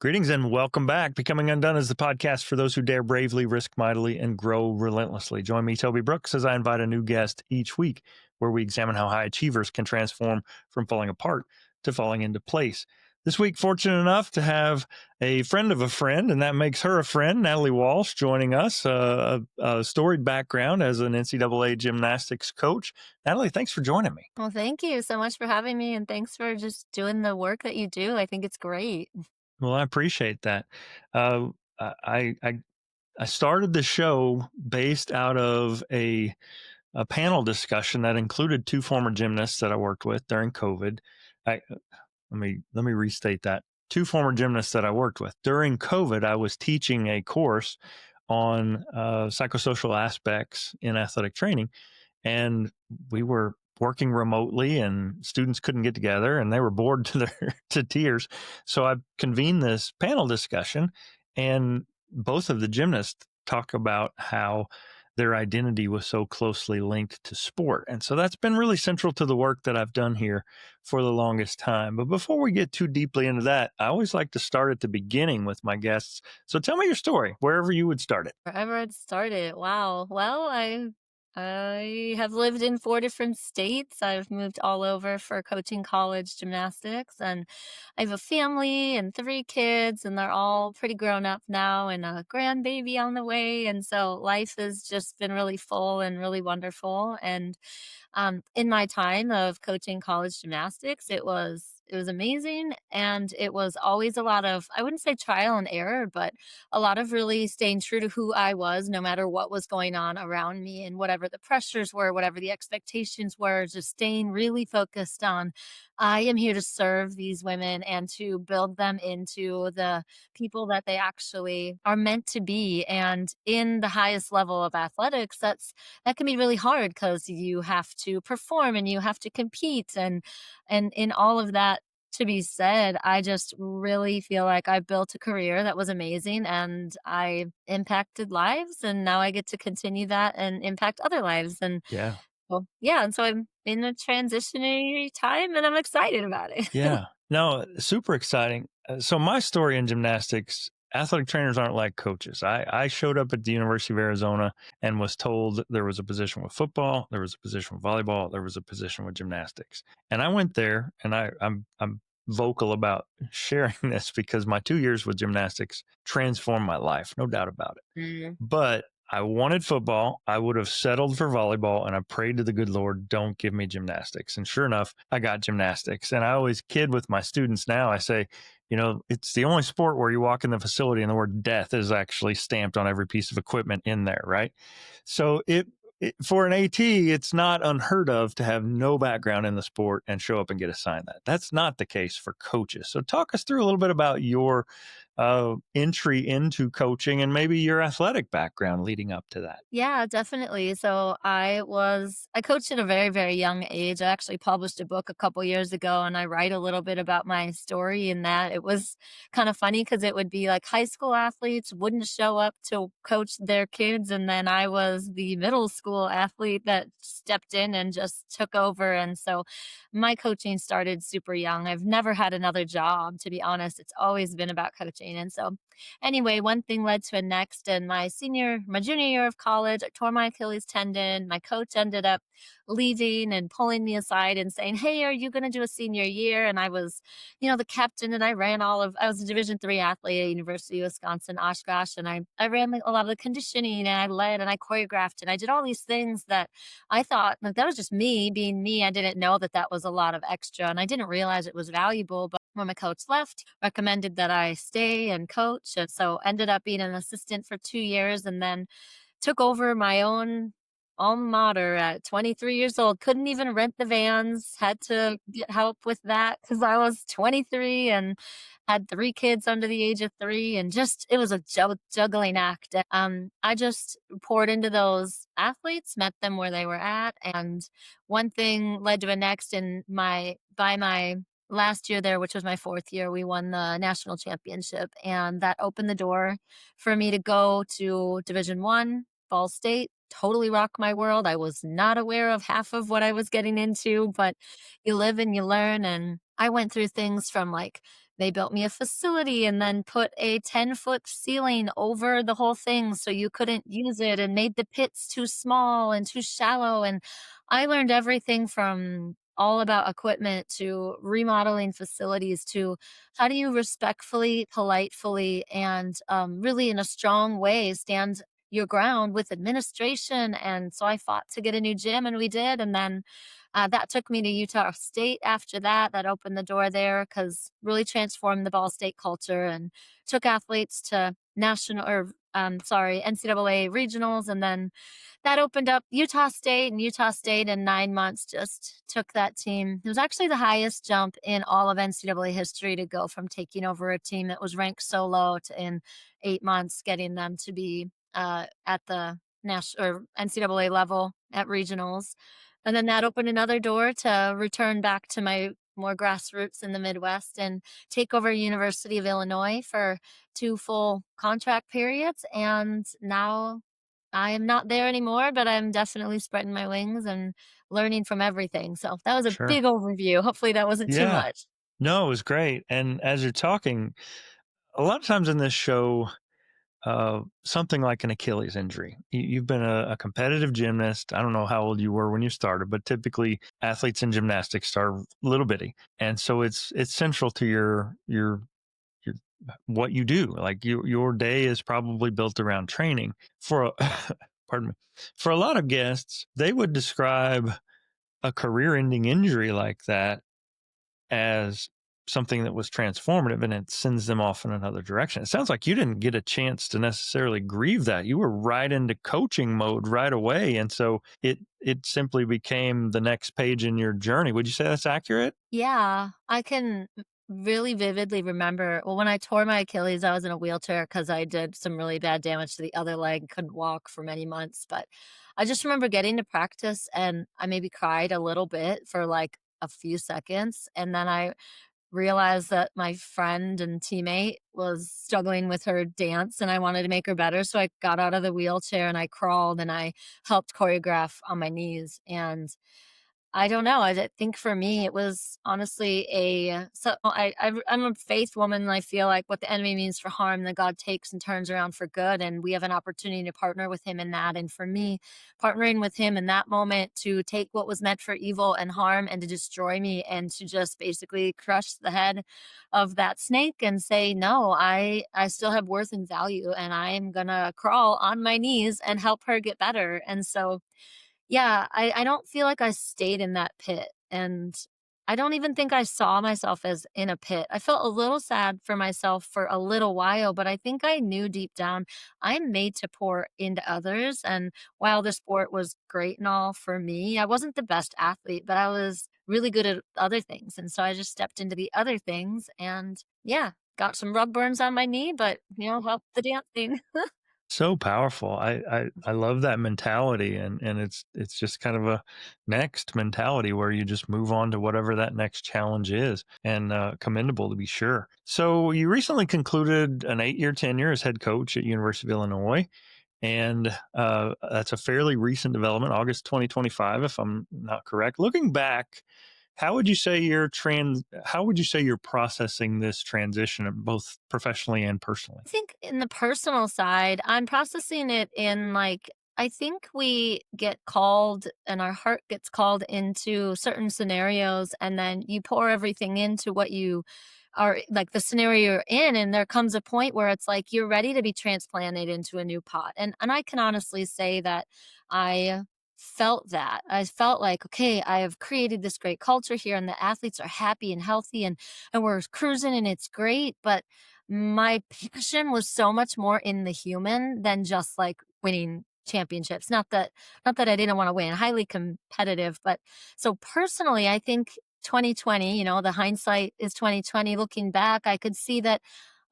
Greetings and welcome back. Becoming Undone is the podcast for those who dare bravely, risk mightily, and grow relentlessly. Join me, Toby Brooks, as I invite a new guest each week where we examine how high achievers can transform from falling apart to falling into place. This week, fortunate enough to have a friend of a friend, and that makes her a friend, Nadalie Walsh, joining us, a storied background as an NCAA gymnastics coach. Nadalie, thanks for joining me. Well, thank you so much for having me, and thanks for just doing the work that you do. I think it's great. Well, I appreciate that. Uh, I started the show based out of a panel discussion that included two former gymnasts that I worked with during COVID. Let me restate that. Two former gymnasts that I worked with during COVID. I was teaching a course on psychosocial aspects in athletic training, and we were working remotely and students couldn't get together and they were bored to their to tears. So I convened this panel discussion, and both of the gymnasts talk about how their identity was so closely linked to sport. And so that's been really central to the work that I've done here for the longest time. But before we get too deeply into that, I always like to start at the beginning with my guests. So tell me your story, wherever you would start it. Wherever it started. Wow. Well, I have lived in 4 different states. I've moved all over for coaching college gymnastics, and I have a family and 3 kids, and they're all pretty grown up now and a grandbaby on the way, and so life has just been really full and really wonderful, and in my time of coaching college gymnastics, it was amazing, and it was always a lot of, I wouldn't say trial and error, but a lot of really staying true to who I was, no matter what was going on around me and whatever the pressures were, whatever the expectations were, just staying really focused on, I am here to serve these women and to build them into the people that they actually are meant to be. And in the highest level of athletics, that can be really hard because you have to perform and you have to compete, and in all of that to be said, I just really feel like I built a career that was amazing, and I impacted lives, and now I get to continue that and impact other lives. And Yeah. well, yeah, and so I'm in a transitionary time and I'm excited about it. Yeah. No, super exciting. So my story in gymnastics, athletic trainers aren't like coaches. I showed up at the University of Arizona and was told there was a position with football, there was a position with volleyball, there was a position with gymnastics. And I went there, and I'm vocal about sharing this because my 2 years with gymnastics transformed my life, no doubt about it. Mm. But I wanted football. I would have settled for volleyball, and I prayed to the good Lord, don't give me gymnastics. And sure enough, I got gymnastics. And I always kid with my students now. I say, it's the only sport where you walk in the facility and the word death is actually stamped on every piece of equipment in there, right? So for an AT, it's not unheard of to have no background in the sport and show up and get assigned that. That's not the case for coaches. So talk us through a little bit about your entry into coaching and maybe your athletic background leading up to that. Yeah, definitely. So I coached at a very, very young age. I actually published a book a couple years ago, and I write a little bit about my story in that. It was kind of funny because it would be like high school athletes wouldn't show up to coach their kids, and then I was the middle school athlete that stepped in and just took over. And so my coaching started super young. I've never had another job, to be honest. It's always been about coaching. And so anyway, one thing led to a next, and my junior year of college, I tore my Achilles tendon. My coach ended up leaving and pulling me aside and saying, "Hey, are you going to do a senior year?" And I was, the captain, and I was a Division 3 athlete at University of Wisconsin Oshkosh, and I ran like a lot of the conditioning, and I led and I choreographed and I did all these things that I thought like that was just me being me. I didn't know that that was a lot of extra, and I didn't realize it was valuable. But when my coach left, recommended that I stay and coach. And so ended up being an assistant for 2 years, and then took over my own alma mater at 23 years old. Couldn't even rent the vans, had to get help with that because I was 23 and had 3 kids under the age of 3. And just, it was a juggling act. I just poured into those athletes, met them where they were at. And one thing led to a next. And by my last year there, which was my 4th year, we won the national championship. And that opened the door for me to go to Division 1, Ball State. Totally rocked my world. I was not aware of half of what I was getting into, but you live and you learn. And I went through things from like they built me a facility and then put a 10-foot ceiling over the whole thing so you couldn't use it and made the pits too small and too shallow. And I learned everything from all about equipment to remodeling facilities to how do you respectfully, politely, and really in a strong way stand your ground with administration. And so I fought to get a new gym, and we did. And then that took me to Utah State after that. That opened the door there because really transformed the Ball State culture and took athletes to national or sorry, NCAA regionals. And then that opened up Utah State, and Utah State in 9 months just took that team. It was actually the highest jump in all of NCAA history to go from taking over a team that was ranked so low to in 8 months getting them to be at the national or NCAA level at regionals. And then that opened another door to return back to my more grassroots in the Midwest and take over University of Illinois for 2 full contract periods. And now I am not there anymore, but I'm definitely spreading my wings and learning from everything. So that was a Sure. big overview. Hopefully that wasn't too Yeah. much. No, it was great. And as you're talking, a lot of times in this show, something like an Achilles injury. You've been a competitive gymnast. I don't know how old you were when you started, but typically athletes in gymnastics start little bitty, and so it's central to your what you do. Like your day is probably built around training. Pardon me, for a lot of guests, they would describe a career-ending injury like that as something that was transformative, and it sends them off in another direction. It sounds like you didn't get a chance to necessarily grieve that. You were right into coaching mode right away. And so it simply became the next page in your journey. Would you say that's accurate? Yeah, I can really vividly remember, well, when I tore my Achilles, I was in a wheelchair because I did some really bad damage to the other leg, couldn't walk for many months. But I just remember getting to practice and I maybe cried a little bit for like a few seconds. And then I realized that my friend and teammate was struggling with her dance and I wanted to make her better. So I got out of the wheelchair and I crawled and I helped choreograph on my knees. And I don't know. Think for me, it was honestly I'm a faith woman. And I feel like what the enemy means for harm, that God takes and turns around for good, and we have an opportunity to partner with Him in that. And for me, partnering with Him in that moment to take what was meant for evil and harm and to destroy me, and to just basically crush the head of that snake and say, no, I still have worth and value, and I am gonna crawl on my knees and help her get better. And so yeah, I don't feel like I stayed in that pit, and I don't even think I saw myself as in a pit. I felt a little sad for myself for a little while, but I think I knew deep down I'm made to pour into others. And while the sport was great and all for me, I wasn't the best athlete, but I was really good at other things. And so I just stepped into the other things and yeah, got some rug burns on my knee, but helped the dancing. So powerful. I love that mentality, and it's just kind of a next mentality where you just move on to whatever that next challenge is, and commendable to be sure. So you recently concluded an 8-year tenure as head coach at University of Illinois, and that's a fairly recent development, August 2025, if I'm not correct. Looking back, how would you say you're processing this transition, both professionally and personally? I think in the personal side, I'm processing it in like, I think we get called and our heart gets called into certain scenarios, and then you pour everything into what you are like the scenario you're in. And there comes a point where it's like you're ready to be transplanted into a new pot. And I can honestly say that I felt that. I felt like, okay, I have created this great culture here and the athletes are happy and healthy and we're cruising and it's great. But my passion was so much more in the human than just like winning championships. Not that I didn't want to win, highly competitive, but so personally, I think 2020, the hindsight is 2020. Looking back, I could see that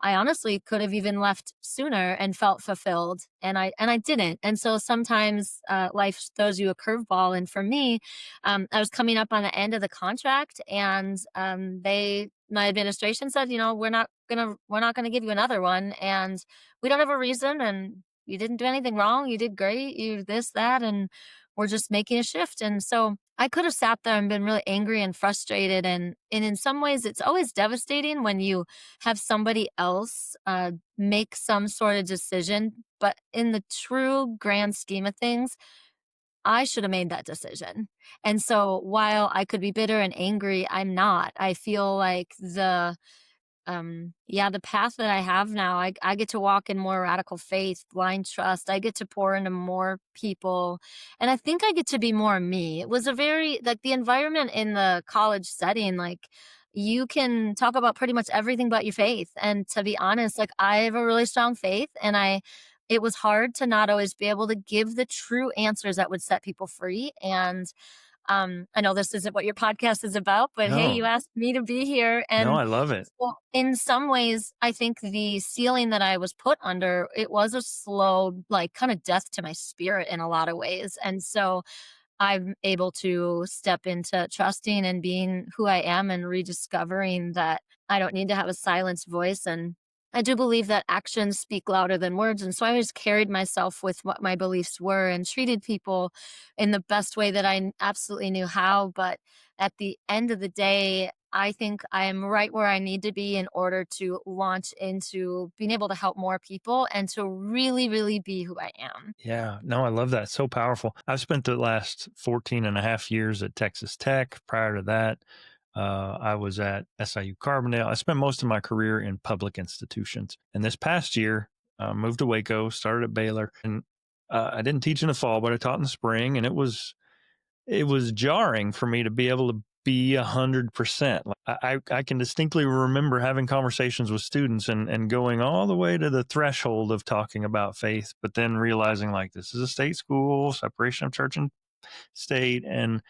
I honestly could have even left sooner and felt fulfilled, and I didn't. And so sometimes life throws you a curveball. And for me, I was coming up on the end of the contract, and my administration said, we're not gonna give you another one, and we don't have a reason, and you didn't do anything wrong. You did great. You this that, and we're just making a shift. And so I could have sat there and been really angry and frustrated, and in some ways, it's always devastating when you have somebody else, make some sort of decision, but in the true grand scheme of things, I should have made that decision. And so while I could be bitter and angry, I'm not. I feel like yeah, the path that I have now, I get to walk in more radical faith, blind trust. I get to pour into more people, and I think I get to be more me. It was a very like the environment in the college setting, like you can talk about pretty much everything but your faith. And to be honest, like I have a really strong faith, and I it was hard to not always be able to give the true answers that would set people free. And I know this isn't what your podcast is about, but hey, you No, asked me to be here. no, And I love it. well, in some ways, I think the ceiling that I was put under, it was a slow, like kind of death to my spirit in a lot of ways. And so I'm able to step into trusting and being who I am and rediscovering that I don't need to have a silenced voice. And I do believe that actions speak louder than words. And so I always carried myself with what my beliefs were and treated people in the best way that absolutely knew how. But at the end of the day, I think I am right where I need to be in order to launch into being able to help more people and to really, really be who I am. Yeah, no, I love that. So powerful. I've spent the last 14 and a half years at Texas Tech. Prior to that, I was at SIU Carbondale. I spent most of my career in public institutions. And this past year, moved to Waco, started at Baylor. And I didn't teach in the fall, but I taught in the spring. And it was jarring for me to be able to be 100%. I can distinctly remember having conversations with students and going all the way to the threshold of talking about faith, but then realizing like this is a state school, separation of church and state, and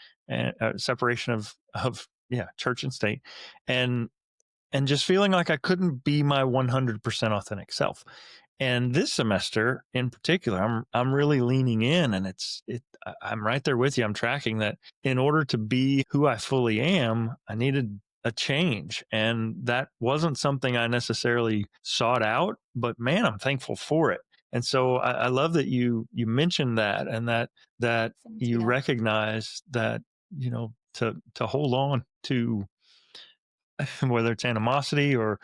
separation of yeah, church and state, and and just feeling like I couldn't be my 100% authentic self. And this semester in particular, I'm really leaning in, and I'm right there with you. I'm tracking that in order to be who I fully am, I needed a change, and that wasn't something I necessarily sought out. But man, I'm thankful for it. And so I love that you mentioned that, and that Thank you you. recognize that to hold on to whether it's animosity or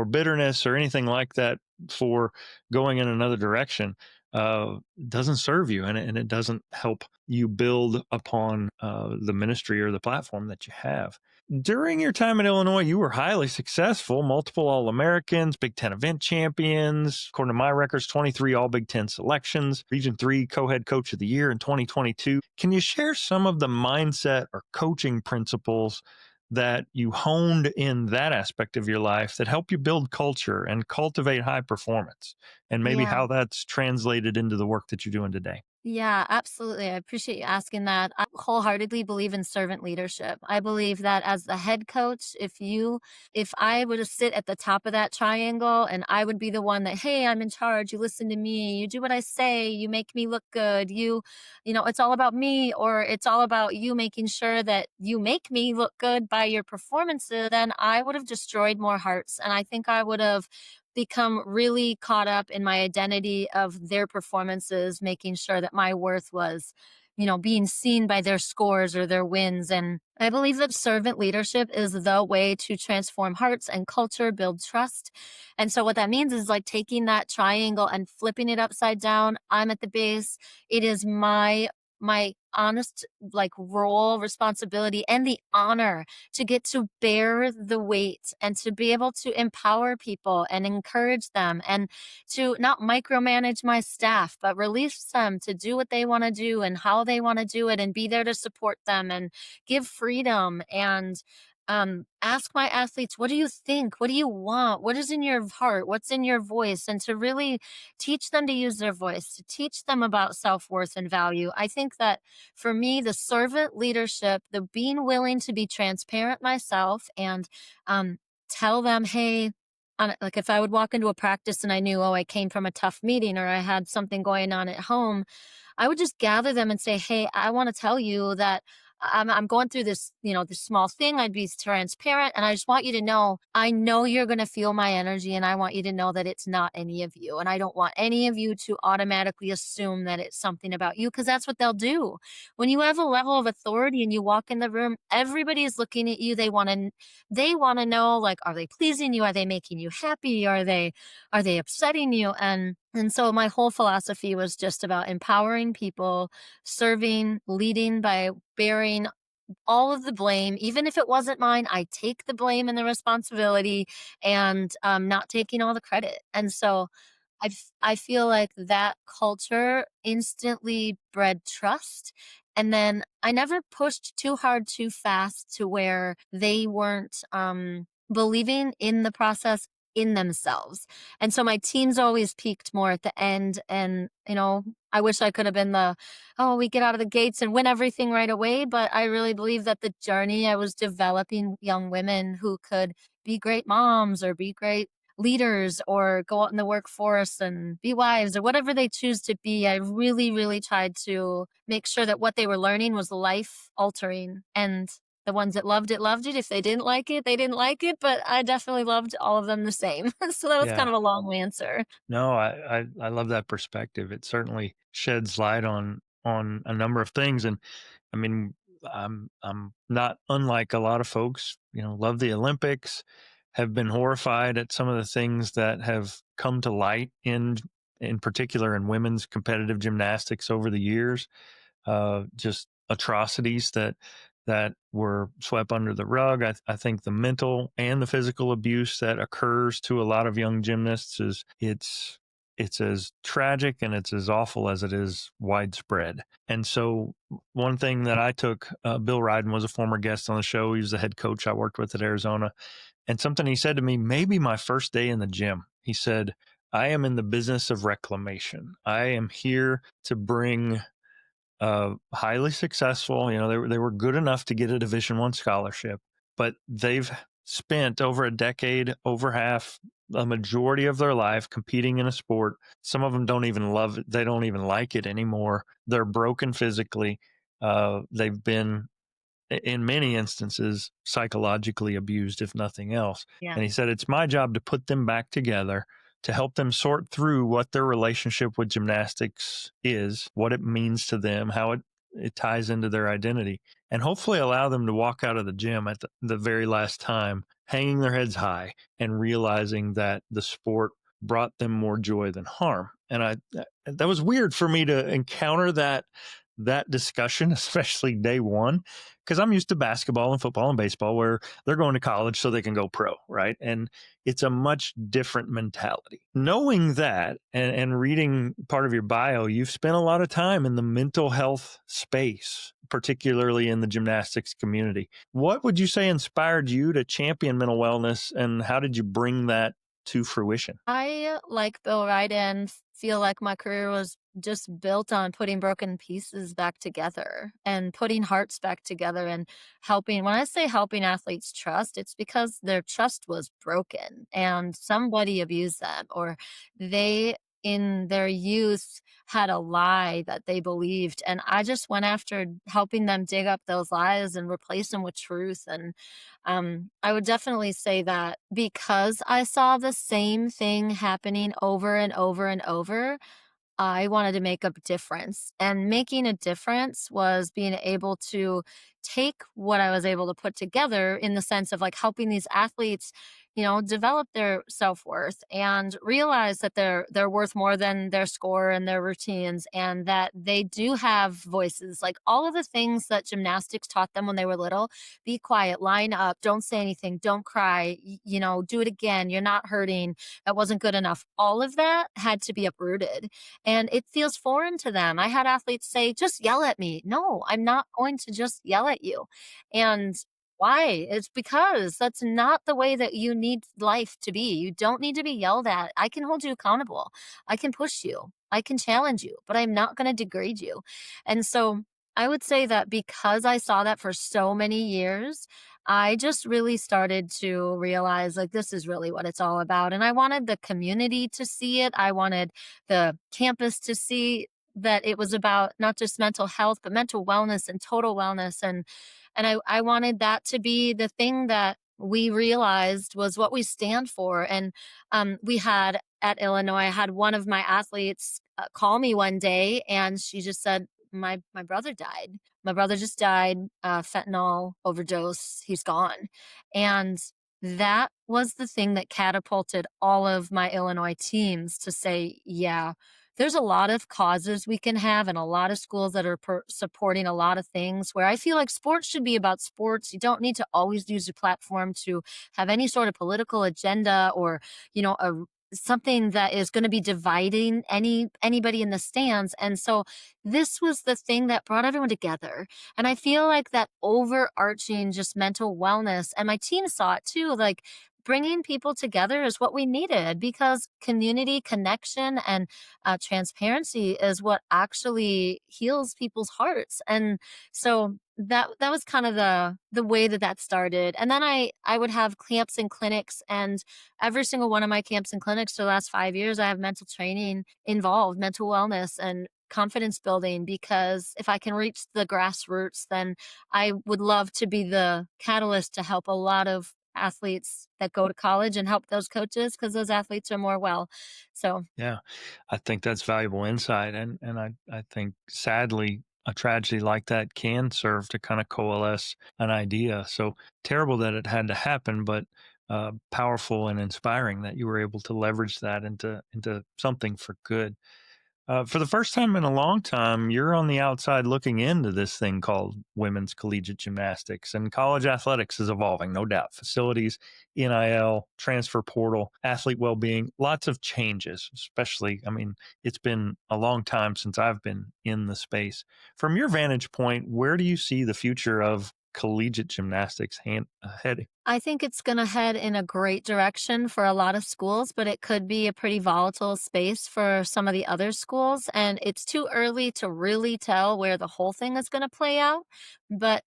bitterness or anything like that for going in another direction uh, doesn't serve you, and it doesn't help you build upon the ministry or the platform that you have. During your time at Illinois, you were highly successful, multiple All-Americans, Big Ten event champions, according to my records, 23 All Big Ten selections, Region 3 co-head coach of the year in 2022. Can you share some of the mindset or coaching principles that you honed in that aspect of your life that help you build culture and cultivate high performance, and maybe Yeah. how that's translated into the work that you're doing today? Yeah, absolutely. I appreciate you asking that. I wholeheartedly believe in servant leadership. I believe that as the head coach, if I were to sit at the top of that triangle and I would be the one that, hey, I'm in charge, you listen to me, you do what I say, you make me look good, it's all about me, or it's all about you making sure that you make me look good by your performances, then I would have destroyed more hearts. And I think I would have become really caught up in my identity of their performances, making sure that my worth was, being seen by their scores or their wins. And I believe that servant leadership is the way to transform hearts and culture, build trust. And so what that means is like taking that triangle and flipping it upside down. I'm at the base. It is my honest like role, responsibility, and the honor to get to bear the weight and to be able to empower people and encourage them and to not micromanage my staff, but release them to do what they want to do and how they want to do it and be there to support them and give freedom and ask my athletes, what do you think? What do you want? What is in your heart? What's in your voice? And to really teach them to use their voice, to teach them about self worth and value. I think that for me, the servant leadership, the being willing to be transparent myself and tell them, hey, like if I would walk into a practice and I knew, oh, I came from a tough meeting or I had something going on at home, I would just gather them and say, hey, I want to tell you that I'm going through this, this small thing. I'd be transparent. And I just want you to know, I know you're going to feel my energy. And I want you to know that it's not any of you. And I don't want any of you to automatically assume that it's something about you, because that's what they'll do. When you have a level of authority and you walk in the room, everybody is looking at you. They want to know, like, are they pleasing you? Are they making you happy? Are they upsetting you? And so my whole philosophy was just about empowering people, serving, leading by bearing all of the blame. Even if it wasn't mine, I take the blame and the responsibility, and not taking all the credit. And so I feel like that culture instantly bred trust. And then I never pushed too hard too fast to where they weren't believing in the process in themselves. And so my teams always peaked more at the end. And, I wish I could have been oh, we get out of the gates and win everything right away. But I really believe that the journey, I was developing young women who could be great moms or be great leaders or go out in the workforce and be wives or whatever they choose to be. I really, really tried to make sure that what they were learning was life altering. And the ones that loved it, loved it. If they didn't like it, they didn't like it. But I definitely loved all of them the same. So that was kind Yeah. of a long answer. No, I love that perspective. It certainly sheds light on a number of things, and I mean, I'm not unlike a lot of folks. Love the Olympics, have been horrified at some of the things that have come to light in particular in women's competitive gymnastics over the years. Just atrocities that were swept under the rug. I think the mental and the physical abuse that occurs to a lot of young gymnasts it's as tragic and it's as awful as it is widespread. And so one thing that I took, Bill Ryden was a former guest on the show. He was the head coach I worked with at Arizona. And something he said to me, maybe my first day in the gym, he said, I am in the business of reclamation. I am here to bring highly successful. They were good enough to get a Division I scholarship, but they've spent over a decade, over half, a majority of their life competing in a sport. Some of them don't even love it. They don't even like it anymore. They're broken physically. They've been, in many instances, psychologically abused, if nothing else. Yeah. And he said, it's my job to put them back together, to help them sort through what their relationship with gymnastics is, what it means to them, how it ties into their identity, and hopefully allow them to walk out of the gym at the very last time, hanging their heads high and realizing that the sport brought them more joy than harm. And that was weird for me to encounter that discussion, especially day one, because I'm used to basketball and football and baseball where they're going to college so they can go pro, right? And it's a much different mentality. Knowing that and reading part of your bio, you've spent a lot of time in the mental health space, particularly in the gymnastics community. What would you say inspired you to champion mental wellness, and how did you bring that to fruition? I, like Bill Ryden, feel like my career was just built on putting broken pieces back together and putting hearts back together and helping. When I say helping athletes trust, it's because their trust was broken and somebody abused them, or they, in their youth, had a lie that they believed. And I just went after helping them dig up those lies and replace them with truth. And I would definitely say that because I saw the same thing happening over and over and over, I wanted to make a difference. And making a difference was being able to take what I was able to put together in the sense of like helping these athletes, develop their self-worth and realize that they're worth more than their score and their routines, and that they do have voices. Like all of the things that gymnastics taught them when they were little: be quiet, line up, don't say anything, don't cry, do it again, you're not hurting, that wasn't good enough. All of that had to be uprooted, and it feels foreign to them. I had athletes say, just yell at me. No, I'm not going to just yell at you. And why? It's because that's not the way that you need life to be. You don't need to be yelled at. I can hold you accountable. I can push you. I can challenge you, but I'm not going to degrade you. And so I would say that because I saw that for so many years, I just really started to realize like this is really what it's all about. And I wanted the community to see it. I wanted the campus to see that it was about not just mental health, but mental wellness and total wellness. And I wanted that to be the thing that we realized was what we stand for. And we had at Illinois, I had one of my athletes call me one day, and she just said, my brother died. My brother just died, fentanyl overdose. He's gone. And that was the thing that catapulted all of my Illinois teams to say, yeah, there's a lot of causes we can have and a lot of schools that are supporting a lot of things where I feel like sports should be about sports. You don't need to always use your platform to have any sort of political agenda or, something that is going to be dividing anybody in the stands. And so this was the thing that brought everyone together. And I feel like that overarching just mental wellness, and my team saw it too, like bringing people together is what we needed because community connection and transparency is what actually heals people's hearts. And so that was kind of the way that started. And then I would have camps and clinics, and every single one of my camps and clinics for the last 5 years, I have mental training involved, mental wellness and confidence building, because if I can reach the grassroots, then I would love to be the catalyst to help a lot of athletes that go to college and help those coaches because those athletes are more well. So Yeah, I think that's valuable insight, and I think sadly a tragedy like that can serve to kind of coalesce an idea. So terrible that it had to happen, but powerful and inspiring that you were able to leverage that into something for good. For the first time in a long time, you're on the outside looking into this thing called women's collegiate gymnastics, and college athletics is evolving, no doubt. Facilities, NIL, transfer portal, athlete well being, lots of changes, especially, I mean, it's been a long time since I've been in the space. From your vantage point, where do you see the future of collegiate gymnastics heading? I think it's going to head in a great direction for a lot of schools, but it could be a pretty volatile space for some of the other schools. And it's too early to really tell where the whole thing is going to play out. But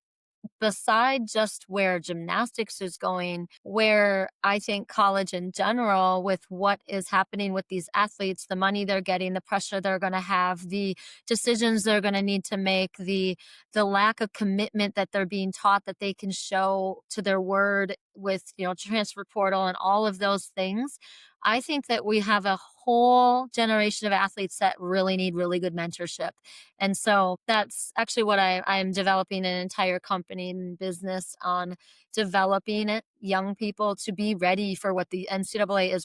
beside just where gymnastics is going, where I think college in general, with what is happening with these athletes, the money they're getting, the pressure they're going to have, the decisions they're going to need to make, the lack of commitment that they're being taught that they can show to their word with, transfer portal and all of those things. I think that we have a whole generation of athletes that really need really good mentorship. And so that's actually what I'm developing an entire company and business on, developing it, young people to be ready for what the NCAA is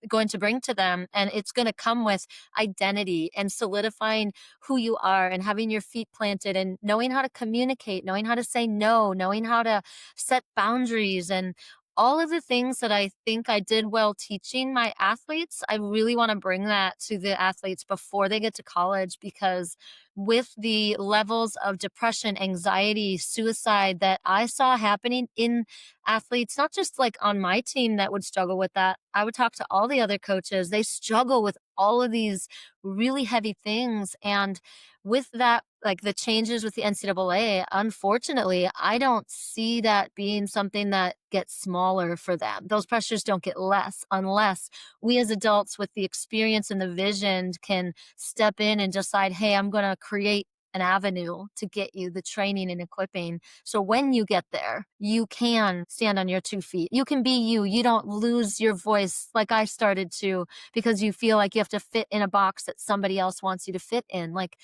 going to bring to them. And it's going to come with identity and solidifying who you are and having your feet planted and knowing how to communicate, knowing how to say no, knowing how to set boundaries, and all of the things that I think I did well teaching my athletes. I really want to bring that to the athletes before they get to college, because with the levels of depression, anxiety, suicide that I saw happening in athletes, not just like on my team that would struggle with that, I would talk to all the other coaches. They struggle with all of these really heavy things. And with that, like the changes with the NCAA, unfortunately, I don't see that being something that gets smaller for them. Those pressures don't get less unless we as adults with the experience and the vision can step in and decide, hey, I'm going to create an avenue to get you the training and equipping. So when you get there, you can stand on your 2 feet. You can be you. You don't lose your voice like I started to because you feel like you have to fit in a box that somebody else wants you to fit in. Like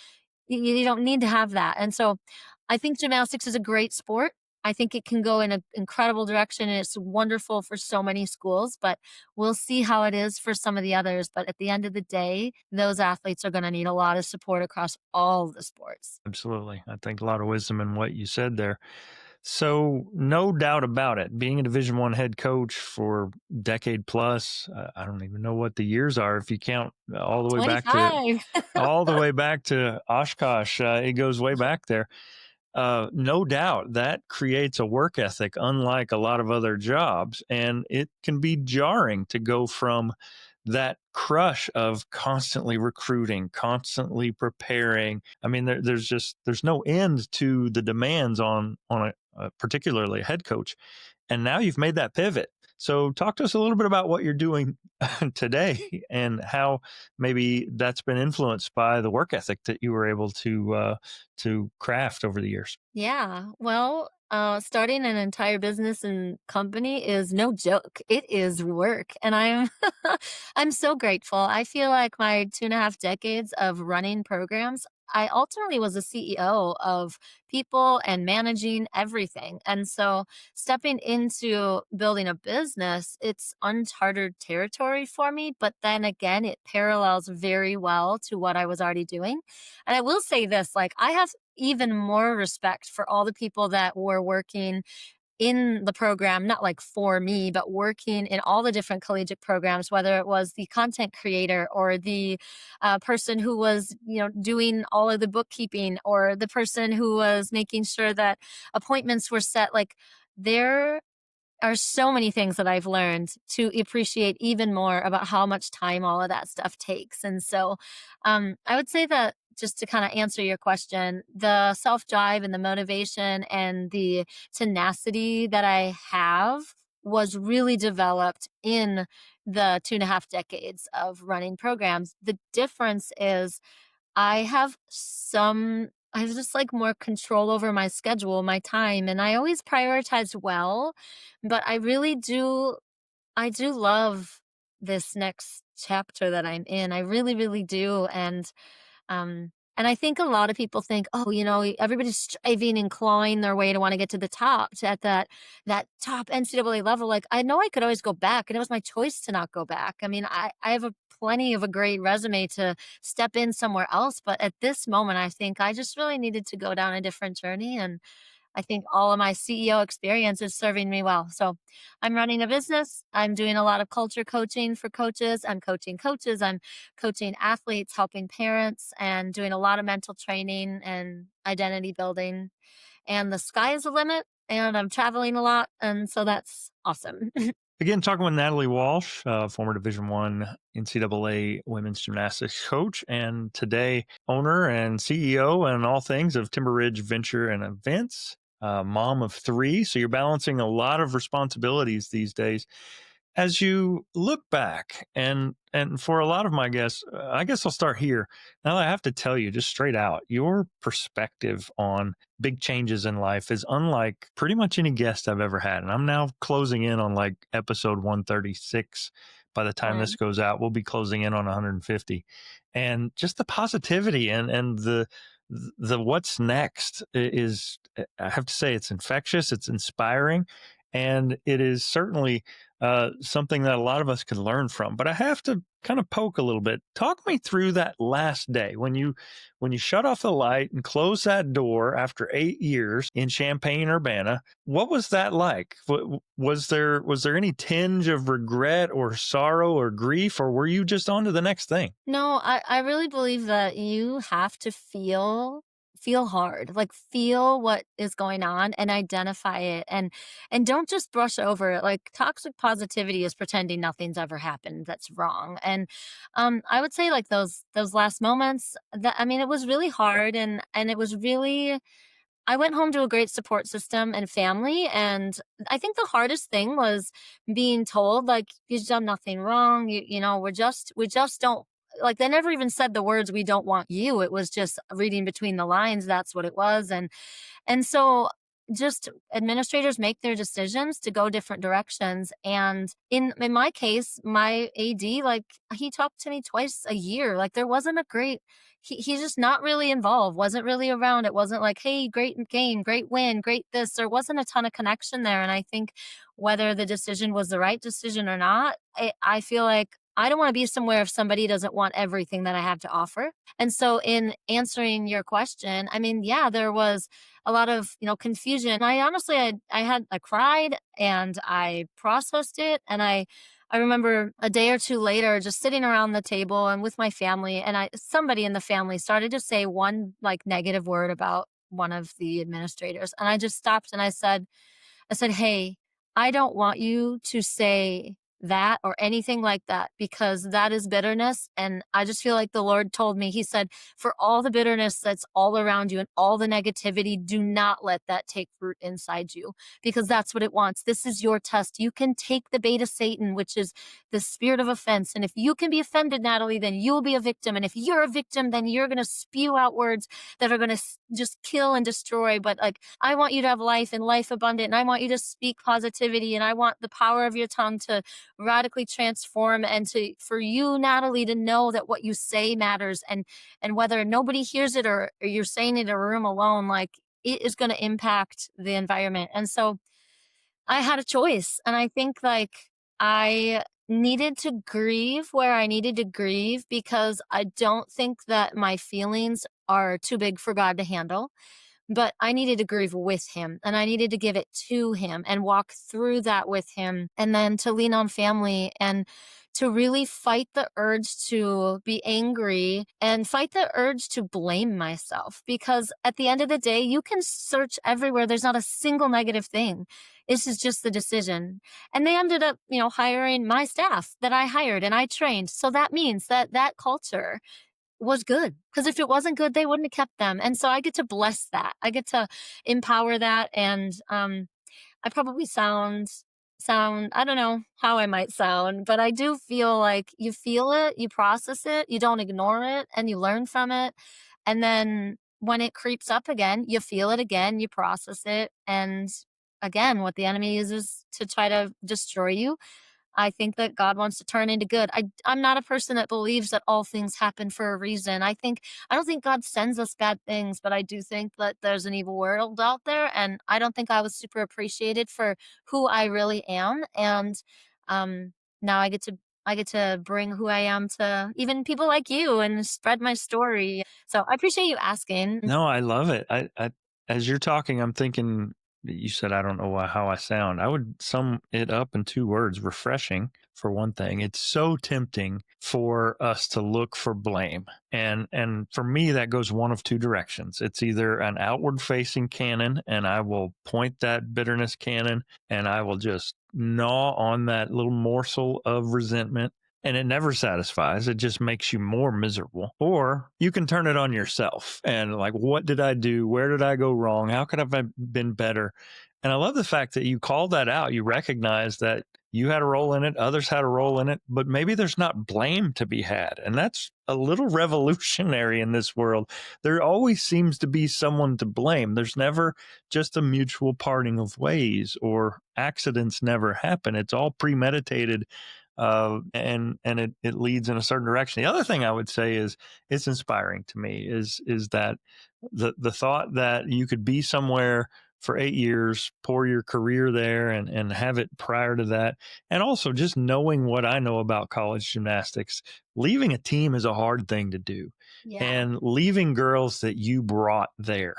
you don't need to have that. And so I think gymnastics is a great sport. I think it can go in an incredible direction and it's wonderful for so many schools, but we'll see how it is for some of the others. But at the end of the day, those athletes are going to need a lot of support across all the sports. Absolutely. I think a lot of wisdom in what you said there. So, no doubt about it, being a Division One head coach for decade plus, I don't even know what the years are if you count all the way back to Oshkosh. It goes way back there. No doubt that creates a work ethic unlike a lot of other jobs. And it can be jarring to go from that crush of constantly recruiting, constantly preparing. I mean, there's no end to the demands on particularly a head coach. And now you've made that pivot. So, talk to us a little bit about what you're doing today and how maybe that's been influenced by the work ethic that you were able to craft over the years. Yeah. Well, starting an entire business and company is no joke. It is work. And I'm I'm so grateful. I feel like my 2.5 decades of running programs, I ultimately was a CEO of people and managing everything. And so stepping into building a business, it's uncharted territory for me. But then again, it parallels very well to what I was already doing. And I will say this, like I have even more respect for all the people that were working in the program, not like for me, but working in all the different collegiate programs, whether it was the content creator or the person who was, doing all of the bookkeeping or the person who was making sure that appointments were set. Like there are so many things that I've learned to appreciate even more about how much time all of that stuff takes. And so I would say that just to kind of answer your question, the self drive and the motivation and the tenacity that I have was really developed in the 2.5 decades of running programs. The difference is I have just like more control over my schedule, my time, and I always prioritize well, but I do love this next chapter that I'm in. I really, really do. And I think a lot of people think, oh, everybody's striving and clawing their way to want to get to the top, to at that top NCAA level. Like I know I could always go back, and it was my choice to not go back. I mean, I have a plenty of a great resume to step in somewhere else, but at this moment, I think I just really needed to go down a different journey, and I think all of my CEO experience is serving me well. So I'm running a business. I'm doing a lot of culture coaching for coaches. I'm coaching coaches. I'm coaching athletes, helping parents, and doing a lot of mental training and identity building. And the sky is the limit. And I'm traveling a lot. And so that's awesome. Again, talking with Nadalie Walsh, former Division One NCAA women's gymnastics coach, and today owner and CEO and all things of Timber Ridge Venture and Events, mom of three. So you're balancing a lot of responsibilities these days. As you look back, and for a lot of my guests, I guess I'll start here. Now, I have to tell you, just straight out, your perspective on big changes in life is unlike pretty much any guest I've ever had. And I'm now closing in on like episode 136. By the time this Um, goes out, we'll be closing in on 150. And just the positivity and the what's next is, I have to say, it's infectious, it's inspiring, and it is certainly something that a lot of us can learn from. But I have to kind of poke a little bit. Talk me through that last day when you shut off the light and close that door after 8 years in Champaign, Urbana. What was that like? Was there any tinge of regret or sorrow or grief, or were you just on to the next thing? No, I really believe that you have to feel hard, like feel what is going on and identify it and don't just brush over it. Like toxic positivity is pretending nothing's ever happened that's wrong. And I would say like those last moments that I mean it was really hard and it was really I went home to a great support system and family, and I think the hardest thing was being told, like, "You've done nothing wrong, we just don't" like, they never even said the words, "We don't want you," it was just reading between the lines, that's what it was, and so just administrators make their decisions to go different directions. And in my case, my AD, like he talked to me twice a year. Like there wasn't a great he's just not really involved, wasn't really around. It wasn't like, hey, great game, great win, great this. There wasn't a ton of connection there. And I think whether the decision was the right decision or not, I feel like I don't want to be somewhere if somebody doesn't want everything that I have to offer. And so in answering your question, I mean, yeah, there was a lot of, confusion. I honestly I cried and I processed it and I remember a day or two later just sitting around the table and with my family and I somebody in the family started to say one like negative word about one of the administrators and I just stopped and I said, "Hey, I don't want you to say that or anything like that, because that is bitterness. And I just feel like the Lord told me, He said, for all the bitterness that's all around you and all the negativity, do not let that take root inside you, because that's what it wants. This is your test. You can take the bait of Satan, which is the spirit of offense. And if you can be offended, Natalie, then you'll be a victim. And if you're a victim, then you're going to spew out words that are going to just kill and destroy. But like, I want you to have life and life abundant. And I want you to speak positivity. And I want the power of your tongue to radically transform, and to, for you, Natalie, to know that what you say matters. And whether nobody hears it, or you're saying it in a room alone, like, it is going to impact the environment. And so I had a choice. And I think like I needed to grieve where I needed to grieve, because I don't think that my feelings are too big for God to handle. But I needed to grieve with him, and I needed to give it to him and walk through that with him, and then to lean on family and to really fight the urge to be angry and fight the urge to blame myself. Because at the end of the day, you can search everywhere. There's not a single negative thing. This is just the decision. And they ended up, hiring my staff that I hired and I trained. So that means that that culture was good, because if it wasn't good, they wouldn't have kept them. And so I get to bless that. I get to empower that. And I probably sound I don't know how I might sound, but I do feel like you feel it, you process it, you don't ignore it, and you learn from it. And then when it creeps up again, you feel it again, you process it. And again, what the enemy uses to try to destroy you, I think that God wants to turn into good. I'm not a person that believes that all things happen for a reason. I don't think God sends us bad things, but I do think that there's an evil world out there, and I don't think I was super appreciated for who I really am. And now I get to bring who I am to even people like you and spread my story. So I appreciate you asking. No, I love it. As you're talking, I'm thinking, you said, I don't know how I sound. I would sum it up in two words: refreshing, for one thing. It's so tempting for us to look for blame. And for me, that goes one of two directions. It's either an outward facing cannon, and I will point that bitterness cannon and I will just gnaw on that little morsel of resentment, and it never satisfies. It just makes you more miserable. Or you can turn it on yourself and, like, what did I do? Where did I go wrong? How could I have been better? And I love the fact that you called that out. You recognize that you had a role in it, others had a role in it, but maybe there's not blame to be had. And that's a little revolutionary in this world. There always seems to be someone to blame. There's never just a mutual parting of ways, or accidents never happen. It's all premeditated, and it leads in a certain direction. The other thing I would say is, it's inspiring to me is that the thought that you could be somewhere for 8 years, pour your career there, and have it prior to that, and also just knowing what I know about college gymnastics, leaving a team is a hard thing to do, Yeah. and leaving girls that you brought there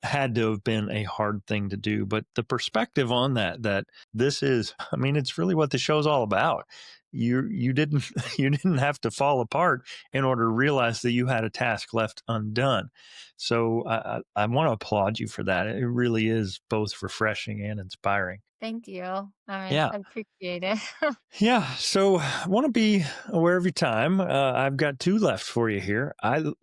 had to have been a hard thing to do. But the perspective on that this is, I mean, it's really what the show's all about. You didn't you didn't have to fall apart in order to realize that you had a task left undone. So I want to applaud you for that. It really is both refreshing and inspiring. Thank you. All right. Yeah. I appreciate it. Yeah, so I want to be aware of your time. I've got two left for you here.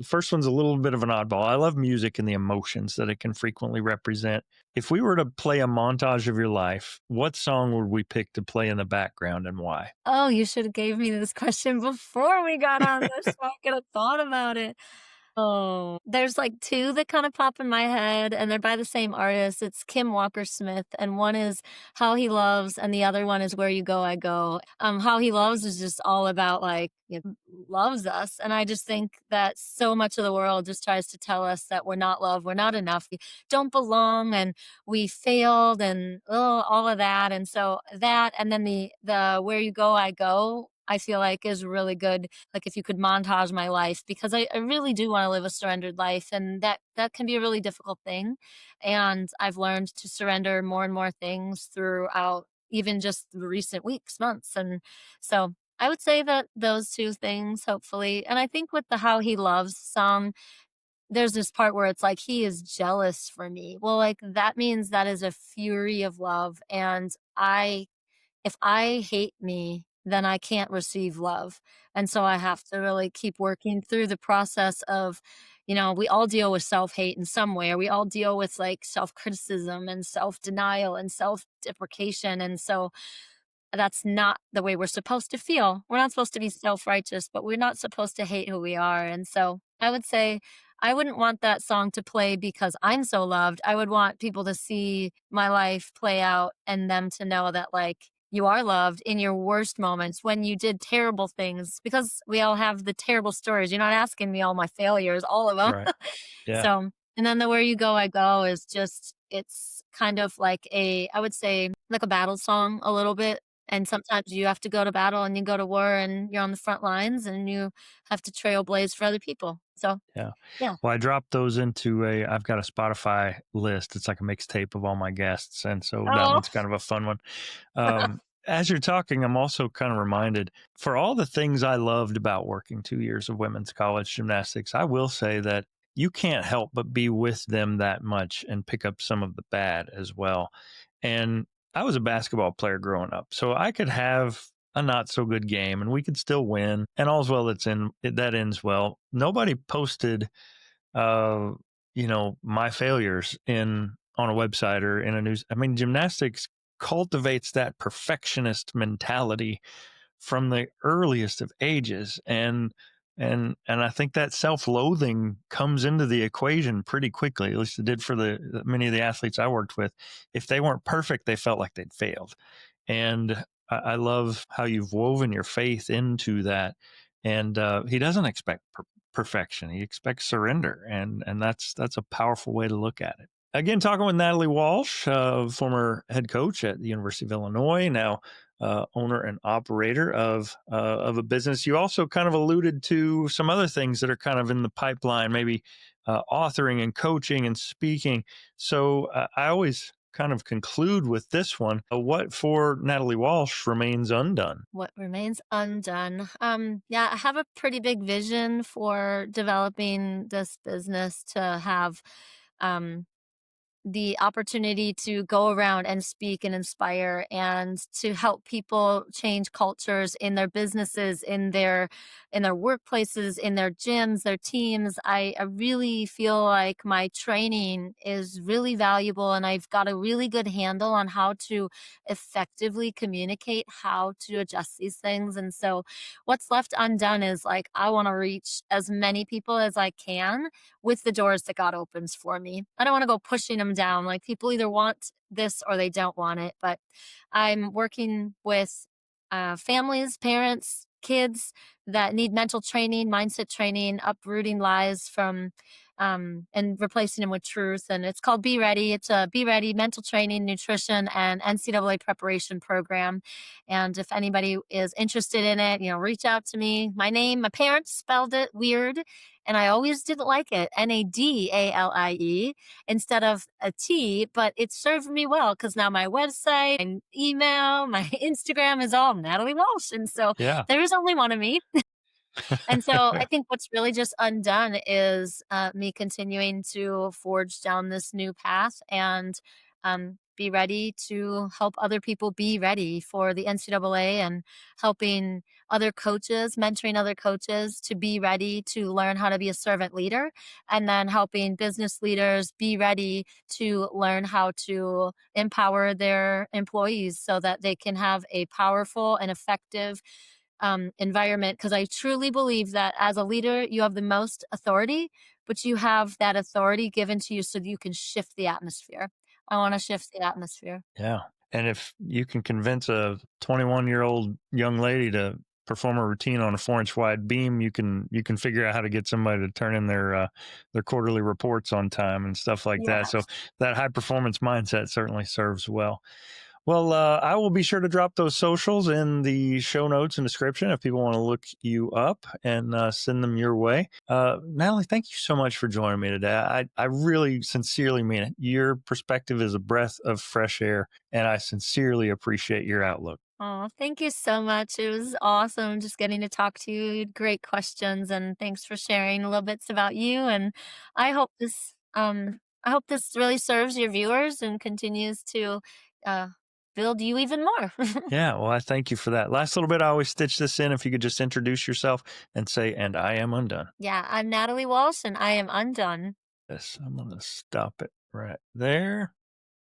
First one's a little bit of an oddball. I love music and the emotions that it can frequently represent. If we were to play a montage of your life, what song would we pick to play in the background, and why? Oh, you should have gave me this question before we got on this so I could have thought about it. Oh, there's, like, 2 that kinda pop in my head, and they're by the same artist. It's Kim Walker Smith, and one is How He Loves, and the other one is Where You Go, I Go. How He Loves is just all about, like, it loves us, and I just think that so much of the world just tries to tell us that we're not loved, we're not enough, we don't belong, and we failed, and, oh, all of that. And so that, and then the Where You Go, I Go, I feel like is really good, like, if you could montage my life, because I really do wanna live a surrendered life, and that can be a really difficult thing. And I've learned to surrender more and more things throughout even just the recent weeks, months. And so I would say that those 2 things, hopefully. And I think with the How He Loves song, there's this part where it's like, "He is jealous for me." Well, like, that means that is a fury of love, and I if I hate me, then I can't receive love. And so I have to really keep working through the process of, we all deal with self hate in some way, or we all deal with like self criticism and self denial and self deprecation. And so that's not the way we're supposed to feel. We're not supposed to be self-righteous, but we're not supposed to hate who we are, and so I would say I wouldn't want that song to play because I'm so loved. I would want people to see my life play out and them to know that, like, you are loved in your worst moments when you did terrible things because we all have the terrible stories. You're not asking me all my failures, all of Right. them. Yeah. So and then the Where You Go, I Go is just it's kind of like I would say, like a battle song a little bit. And sometimes you have to go to battle and you go to war and you're on the front lines and you have to trailblaze for other people. So, Yeah. yeah. Well, I dropped those into I've got a Spotify list. It's like a mixtape of all my guests. And so that Oh, one's kind of a fun one. As you're talking, I'm also kind of reminded for all the things I loved about working 2 years of women's college gymnastics, I will say that you can't help but be with them that much and pick up some of the bad as well. And I was a basketball player growing up, so I could have a not so good game and we could still win and all's well that ends well. Nobody posted uh, my failures in on a website or in a news. I mean, gymnastics cultivates that perfectionist mentality from the earliest of ages, and I think that self-loathing comes into the equation pretty quickly. At least it did for the many of the athletes I worked with. If they weren't perfect, they felt like they'd failed. And I love how you've woven your faith into that. And he doesn't expect perfection; he expects surrender, and that's a powerful way to look at it. Again, talking with Nadalie Walsh, former head coach at the University of Illinois, now owner and operator of a business. You also kind of alluded to some other things that are kind of in the pipeline, maybe authoring and coaching and speaking. So I always kind of conclude with this one. What for Nadalie Walsh remains undone? what remains undone? Yeah, I have a pretty big vision for developing this business to have um the opportunity to go around and speak and inspire and to help people change cultures in their businesses, in their workplaces, in their gyms, their teams. I really feel like my training is really valuable and I've got a really good handle on how to effectively communicate how to adjust these things. And so what's left undone is like I want to reach as many people as I can with the doors that God opens for me. I don't want to go pushing them down. Like people either want this or they don't want it. But I'm working with families, parents, kids that need mental training, mindset training, uprooting lies from and replacing them with truth. And it's called Be Ready. It's a Be Ready mental training, nutrition, and NCAA preparation program. And if anybody is interested in it, reach out to me. My parents spelled it weird and I always didn't like it, Nadalie, instead of a T, but it served me well because now my website and email, my Instagram is all Nadalie Walsh. And so Yeah. there is only one of me. And so I think what's really just undone is me continuing to forge down this new path and be ready to help other people be ready for the NCAA and helping other coaches, mentoring other coaches to be ready to learn how to be a servant leader, and then helping business leaders be ready to learn how to empower their employees so that they can have a powerful and effective environment because I truly believe that as a leader, you have the most authority, but you have that authority given to you so that you can shift the atmosphere. I want to shift the atmosphere. Yeah. And if you can convince a 21-year-old young lady to perform a routine on a 4-inch wide beam, you can figure out how to get somebody to turn in their quarterly reports on time and stuff like that. So Yes. that high performance mindset certainly serves well. Well, I will be sure to drop those socials in the show notes and description if people want to look you up and send them your way. Natalie, thank you so much for joining me today. I really sincerely mean it. Your perspective is a breath of fresh air, and I sincerely appreciate your outlook. Oh, thank you so much. It was awesome just getting to talk to you. You had great questions and thanks for sharing a little bits about you. And I hope this I hope this really serves your viewers and continues to uh build you even more. Yeah, well, I thank you for that. Last little bit, I always stitch this in. If you could just introduce yourself and say, "And I am undone." Yeah, I'm Natalie Walsh, and I am undone. Yes, I'm gonna stop it right there.